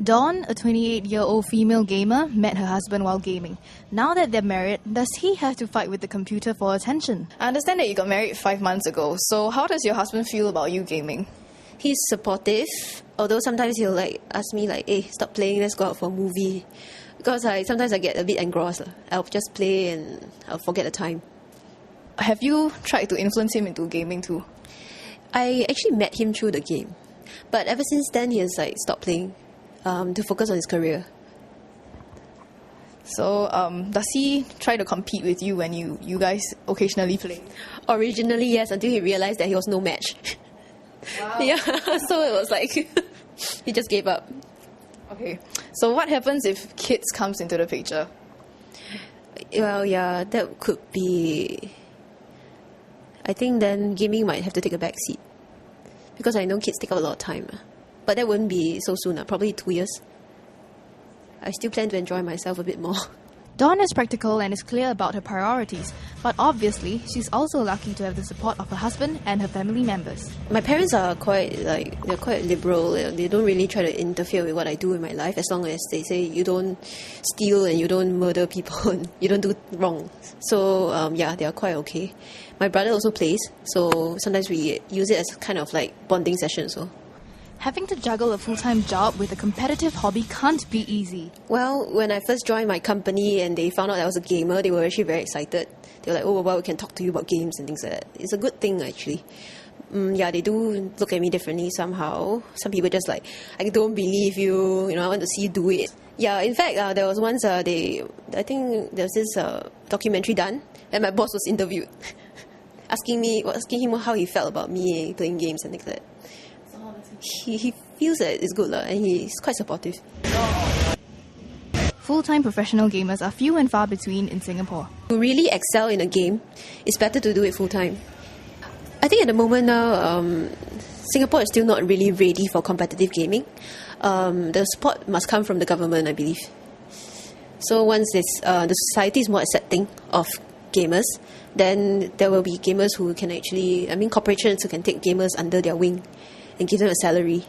Dawn, a 28-year-old female gamer, met her husband while gaming. Now that they're married, does he have to fight with the computer for attention? I understand that you got married 5 months ago, so how does your husband feel about you gaming? He's supportive, although sometimes he'll ask me hey, stop playing, let's go out for a movie. Because sometimes I get a bit engrossed. I'll just play and I'll forget the time. Have you tried to influence him into gaming too? I actually met him through the game. But ever since then, he has stopped playing to focus on his career. So, does he try to compete with you when you guys occasionally play? Originally, yes, until he realized that he was no match. Wow. Yeah, so it was he just gave up. Okay, so what happens if kids comes into the picture? Well, yeah, that could be... I think then gaming might have to take a back seat. Because I know kids take up a lot of time. But that wouldn't be so soon, probably 2 years. I still plan to enjoy myself a bit more. Dawn is practical and is clear about her priorities, but obviously she's also lucky to have the support of her husband and her family members. My parents are they're quite liberal. They don't really try to interfere with what I do in my life, as long as they say you don't steal and you don't murder people and you don't do wrong. So yeah, they are quite okay. My brother also plays, so sometimes we use it as kind of bonding session. So Having to juggle a full-time job with a competitive hobby can't be easy. well, when I first joined my company and they found out I was a gamer, they were actually very excited. They were like, oh, well, we can talk to you about games and things like that. It's a good thing, actually. Yeah, they do look at me differently somehow. Some people just I don't believe you, I want to see you do it. Yeah, in fact, there was once, I think there was this documentary done, and my boss was interviewed, asking him how he felt about me playing games and things like that. He feels that it's good and he's quite supportive. Full-time professional gamers are few and far between in Singapore. To really excel in a game, it's better to do it full-time. I think at the moment now, Singapore is still not really ready for competitive gaming. The support must come from the government, I believe. So once the society is more accepting of gamers, then there will be gamers who can corporations who can take gamers under their wing and give them a salary.